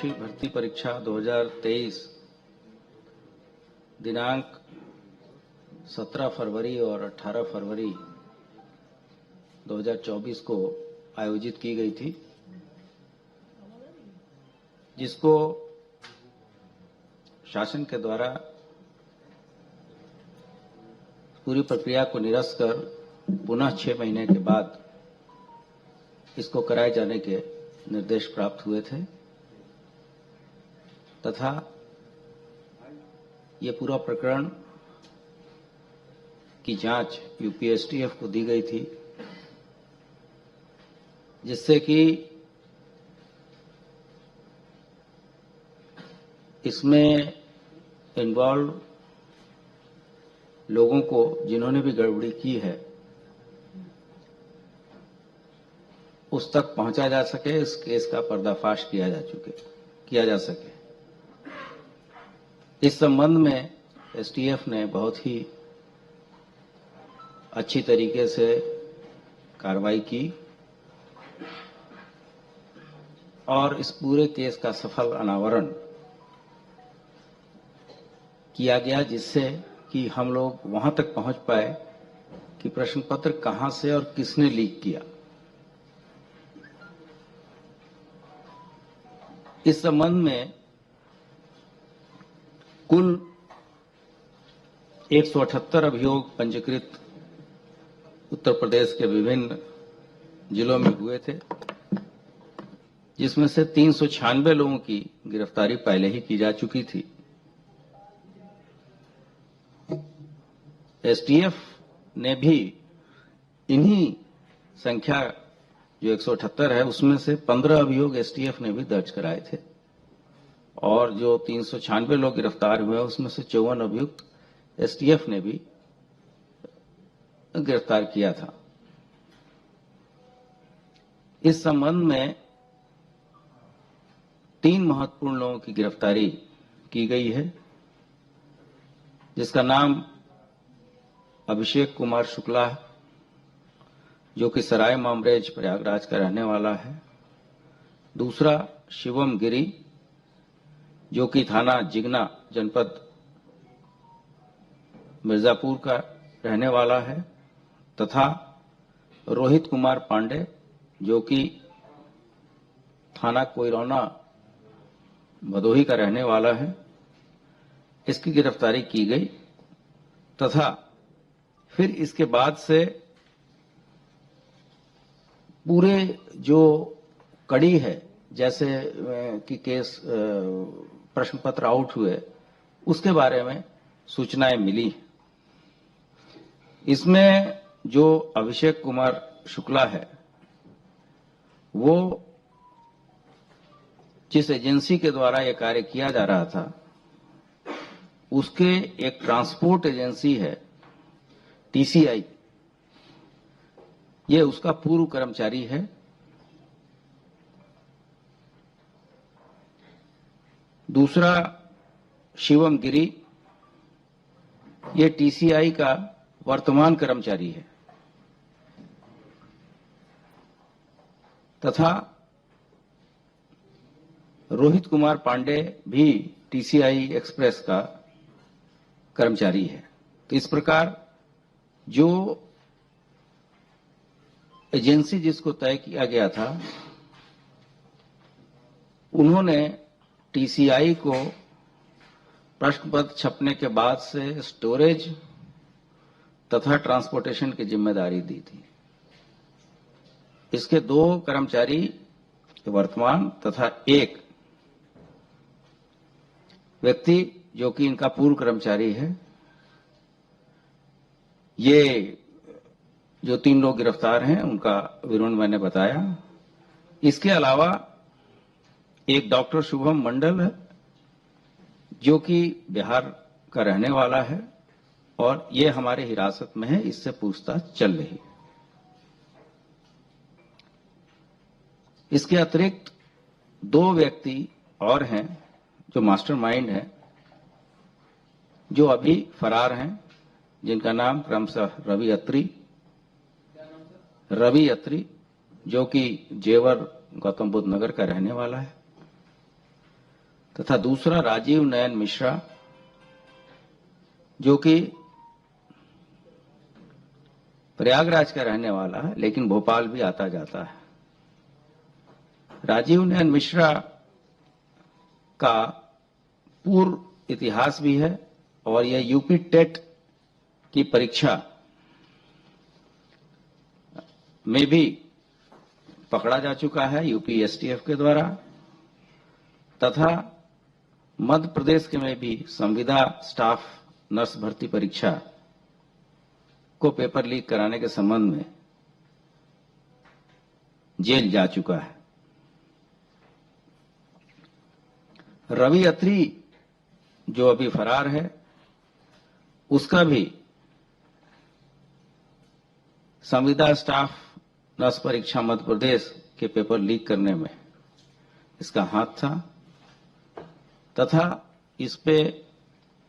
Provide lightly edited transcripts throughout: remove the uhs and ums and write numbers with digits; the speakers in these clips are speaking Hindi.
आरक्षी भर्ती परीक्षा 2023 दिनांक 17 फरवरी और 18 फरवरी 2024 को आयोजित की गई थी, जिसको शासन के द्वारा पूरी प्रक्रिया को निरस्त कर पुनः 6 महीने के बाद इसको कराए जाने के निर्देश प्राप्त हुए थे तथा ये पूरा प्रकरण की जांच यूपीएसटीएफ को दी गई थी, जिससे कि इसमें इन्वॉल्व लोगों को जिन्होंने भी गड़बड़ी की है उस तक पहुंचा जा सके, इस केस का पर्दाफाश किया जा सके। इस संबंध में एसटीएफ ने बहुत ही अच्छी तरीके से कार्रवाई की और इस पूरे केस का सफल अनावरण किया गया, जिससे कि हम लोग वहां तक पहुंच पाए कि प्रश्न पत्र कहां से और किसने लीक किया। इस संबंध में कुल 178 अभियोग पंजीकृत उत्तर प्रदेश के विभिन्न जिलों में हुए थे, जिसमें से 396 लोगों की गिरफ्तारी पहले ही की जा चुकी थी। एसटीएफ ने भी इन्हीं संख्या जो 178 है उसमें से 15 अभियोग एसटीएफ ने भी दर्ज कराए थे और जो 396 लोग गिरफ्तार हुए उसमें से 54 अभियुक्त एसटीएफ ने भी गिरफ्तार किया था। इस संबंध में 3 महत्वपूर्ण लोगों की गिरफ्तारी की गई है, जिसका नाम अभिषेक कुमार शुक्ला है, जो कि सराय मामरेज प्रयागराज का रहने वाला है। दूसरा शिवम गिरी, जो कि थाना जिगना जनपद मिर्जापुर का रहने वाला है, तथा रोहित कुमार पांडे, जो कि थाना कोइरौना भदोही का रहने वाला है। इसकी गिरफ्तारी की गई तथा फिर इसके बाद से पूरे जो कड़ी है, जैसे कि केस प्रश्न पत्र आउट हुए, उसके बारे में सूचनाएं मिली। इसमें जो अभिषेक कुमार शुक्ला है, वो जिस एजेंसी के द्वारा यह कार्य किया जा रहा था उसके एक ट्रांसपोर्ट एजेंसी है टीसीआई, ये उसका पूर्व कर्मचारी है। दूसरा शिवम गिरी, ये टीसीआई का वर्तमान कर्मचारी है तथा रोहित कुमार पांडे भी टीसीआई एक्सप्रेस का कर्मचारी है। तो इस प्रकार जो एजेंसी जिसको तय किया गया था, उन्होंने टीसीआई को प्रश्न पत्र छपने के बाद से स्टोरेज तथा ट्रांसपोर्टेशन की जिम्मेदारी दी थी। इसके 2 कर्मचारी वर्तमान तथा एक व्यक्ति जो कि इनका पूर्व कर्मचारी है, ये जो 3 लोग गिरफ्तार हैं उनका विवरण मैंने बताया। इसके अलावा एक डॉक्टर शुभम मंडल है, जो कि बिहार का रहने वाला है और ये हमारे हिरासत में है, इससे पूछताछ चल रही है। इसके अतिरिक्त 2 व्यक्ति और हैं जो मास्टरमाइंड हैं, जो अभी फरार हैं, जिनका नाम क्रमशः रवि अत्री, जो कि जेवर गौतम बुद्ध नगर का रहने वाला है, तथा दूसरा राजीव नयन मिश्रा, जो कि प्रयागराज का रहने वाला है लेकिन भोपाल भी आता जाता है। राजीव नयन मिश्रा का पूर्व इतिहास भी है और यह यूपी टेट की परीक्षा में भी पकड़ा जा चुका है यूपी एसटीएफ के द्वारा, तथा मध्य प्रदेश के में भी संविदा स्टाफ नर्स भर्ती परीक्षा को पेपर लीक कराने के संबंध में जेल जा चुका है। रवि अत्री जो अभी फरार है, उसका भी संविदा स्टाफ नर्स परीक्षा मध्य प्रदेश के पेपर लीक करने में इसका हाथ था, तथा इस पे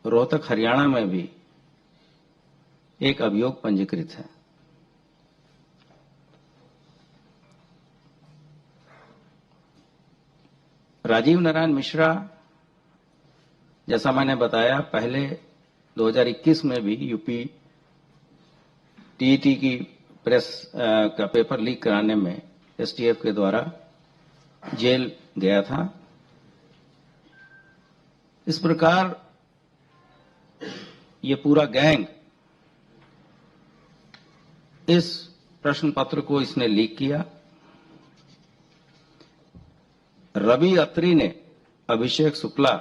रोहतक हरियाणा में भी एक अभियोग पंजीकृत है। राजीव नारायण मिश्रा, जैसा मैंने बताया, पहले 2021 में भी यूपी टीईटी की प्रेस का पेपर लीक कराने में एसटीएफ के द्वारा जेल गया था। इस प्रकार ये पूरा गैंग इस प्रश्न पत्र को इसने लीक किया। रवि अत्री ने अभिषेक शुक्ला,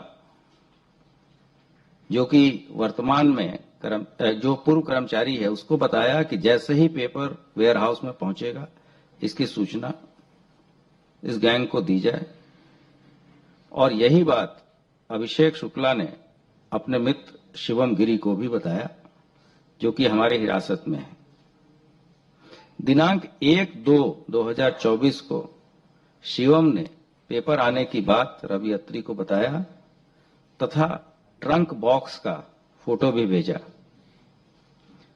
जो कि वर्तमान में जो पूर्व कर्मचारी है, उसको बताया कि जैसे ही पेपर वेयर हाउस में पहुंचेगा इसकी सूचना इस गैंग को दी जाए। और यही बात अभिषेक शुक्ला ने अपने मित्र शिवम गिरी को भी बताया, जो कि हमारे हिरासत में है। दिनांक 1/2/2024 को शिवम ने पेपर आने की बात रवि अत्री को बताया तथा ट्रंक बॉक्स का फोटो भी भेजा।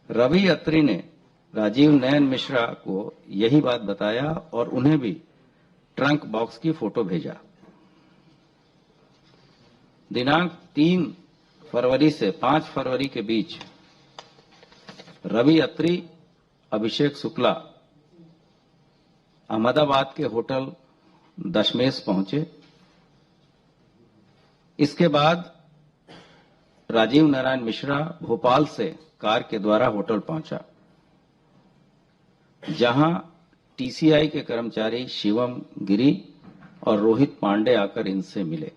रवि अत्री ने राजीव नयन मिश्रा को यही बात बताया और उन्हें भी ट्रंक बॉक्स की फोटो भेजा। दिनांक 3 फरवरी से 5 फरवरी के बीच रवि अत्री, अभिषेक शुक्ला अहमदाबाद के होटल दशमेश पहुंचे। इसके बाद राजीव नारायण मिश्रा भोपाल से कार के द्वारा होटल पहुंचा, जहां टीसीआई के कर्मचारी शिवम गिरी और रोहित पांडे आकर इनसे मिले।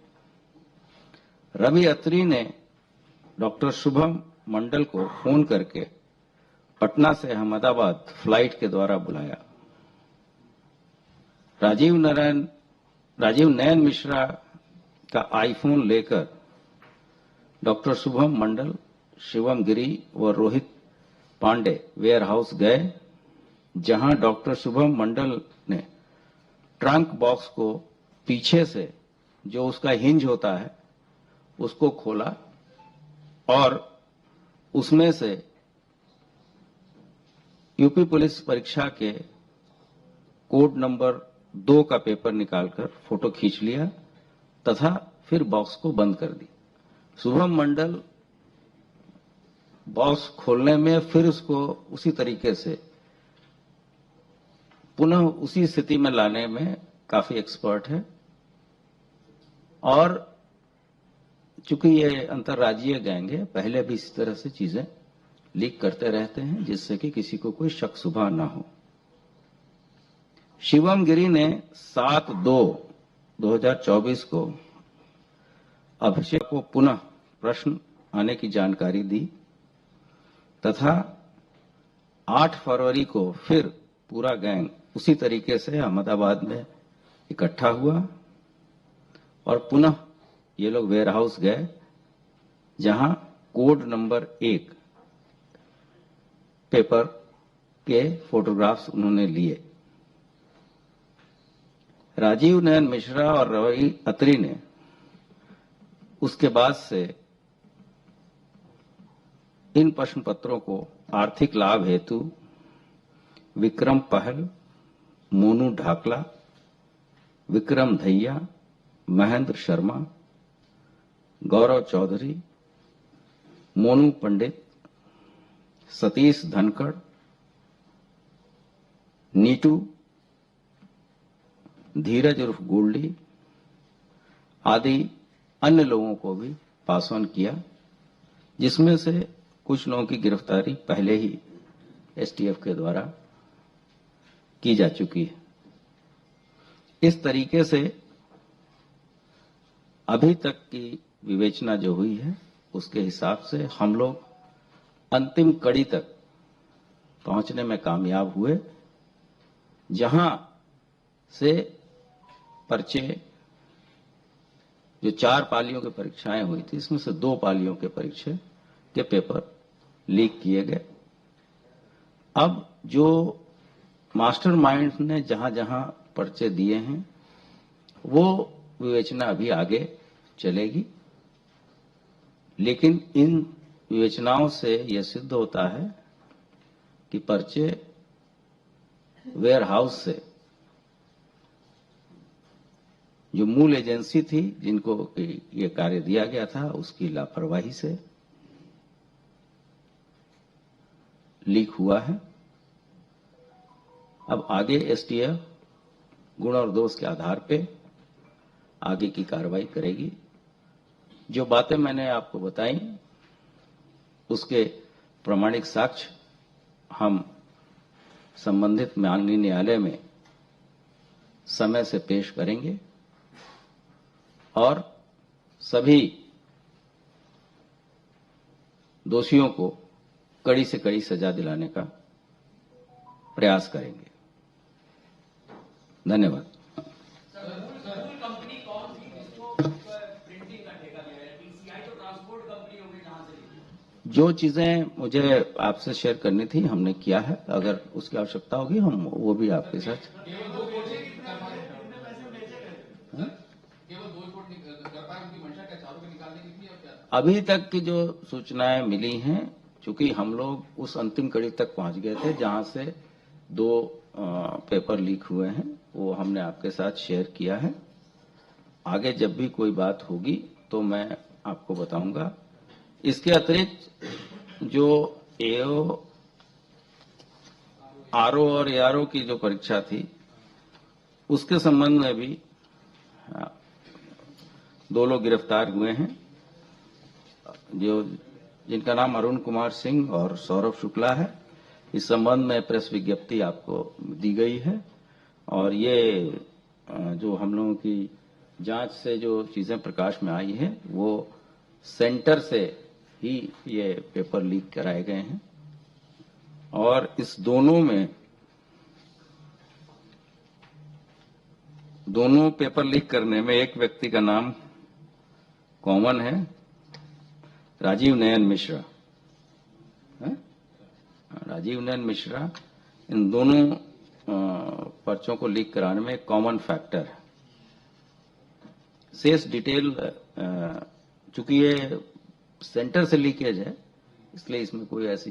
रवि अत्री ने डॉक्टर शुभम मंडल को फोन करके पटना से अहमदाबाद फ्लाइट के द्वारा बुलाया। राजीव नयन मिश्रा का आईफोन लेकर डॉक्टर शुभम मंडल, शिवम गिरी व रोहित पांडे वेयर हाउस गए, जहां डॉक्टर शुभम मंडल ने ट्रंक बॉक्स को पीछे से, जो उसका हिंज होता है, उसको खोला और उसमें से यूपी पुलिस परीक्षा के कोड नंबर 2 का पेपर निकालकर फोटो खींच लिया तथा फिर बॉक्स को बंद कर दी। शुभम मंडल बॉक्स खोलने में फिर उसको उसी तरीके से पुनः उसी स्थिति में लाने में काफी एक्सपर्ट है। और चूंकि ये अंतर्राज्यीय गैंग है, पहले भी इस तरह से चीजें लीक करते रहते हैं, जिससे कि किसी को कोई शक शुबा ना हो। शिवम गिरी ने 7/2/2024 को अभिषेक को पुनः प्रश्न आने की जानकारी दी तथा 8 फरवरी को फिर पूरा गैंग उसी तरीके से अहमदाबाद में इकट्ठा हुआ और पुनः ये लोग वेयर हाउस गए, जहां कोड नंबर 1 पेपर के फोटोग्राफ्स उन्होंने लिए। राजीव नयन मिश्रा और रवि अत्री ने उसके बाद से इन प्रश्न पत्रों को आर्थिक लाभ हेतु विक्रम पहल, मोनू ढाकला, विक्रम धैया, महेंद्र शर्मा, गौरव चौधरी, मोनू पंडित, सतीश धनखड़, नीटू, धीरज उर्फ गोल्डी आदि अन्य लोगों को भी पास ऑन किया, जिसमें से कुछ लोगों की गिरफ्तारी पहले ही एसटीएफ के द्वारा की जा चुकी है। इस तरीके से अभी तक की विवेचना जो हुई है उसके हिसाब से हम लोग अंतिम कड़ी तक पहुंचने में कामयाब हुए, जहां से पर्चे जो 4 पालियों की परीक्षाएं हुई थी, इसमें से 2 पालियों के परीक्षा के पेपर लीक किए गए। अब जो मास्टरमाइंड ने जहां जहां पर्चे दिए हैं वो विवेचना अभी आगे चलेगी, लेकिन इन विवेचनाओं से यह सिद्ध होता है कि पर्चे वेयर हाउस से जो मूल एजेंसी थी जिनको ये कार्य दिया गया था उसकी लापरवाही से लीक हुआ है। अब आगे एसटीएफ गुण और दोष के आधार पे आगे की कार्रवाई करेगी। जो बातें मैंने आपको बताई उसके प्रामाणिक साक्ष्य हम संबंधित माननीय न्यायालय में समय से पेश करेंगे और सभी दोषियों को कड़ी से कड़ी सजा दिलाने का प्रयास करेंगे। धन्यवाद। कंपनी कौन सी जिसको प्रिंटिंग का ठेका दिया है? टीसीआई तो ट्रांसपोर्ट कंपनी होगी जहां से जो चीजें मुझे आपसे शेयर करनी थी हमने किया है, अगर उसकी आवश्यकता होगी हम वो भी आपके साथ। अभी तक की जो सूचनाएं मिली हैं, चूंकि हम लोग उस अंतिम कड़ी तक पहुंच गए थे जहां से 2 पेपर लीक हुए हैं, वो हमने आपके साथ शेयर किया है। आगे जब भी कोई बात होगी तो मैं आपको बताऊंगा। इसके अतिरिक्त जो एओ, आरओ और एआरओ की जो परीक्षा थी उसके संबंध में भी 2 लोग गिरफ्तार हुए हैं, जिनका नाम अरुण कुमार सिंह और सौरभ शुक्ला है। इस संबंध में प्रेस विज्ञप्ति आपको दी गई है और ये जो हम लोगों की जांच से जो चीजें प्रकाश में आई है वो सेंटर से ही ये पेपर लीक कराए गए हैं और इस दोनों पेपर लीक करने में एक व्यक्ति का नाम कॉमन है, राजीव नयन मिश्रा। राजीव नयन मिश्रा इन दोनों पर्चों को लीक कराने में कॉमन फैक्टर है। शेष डिटेल चूंकि ये सेंटर से लीकेज है इसलिए इसमें कोई ऐसी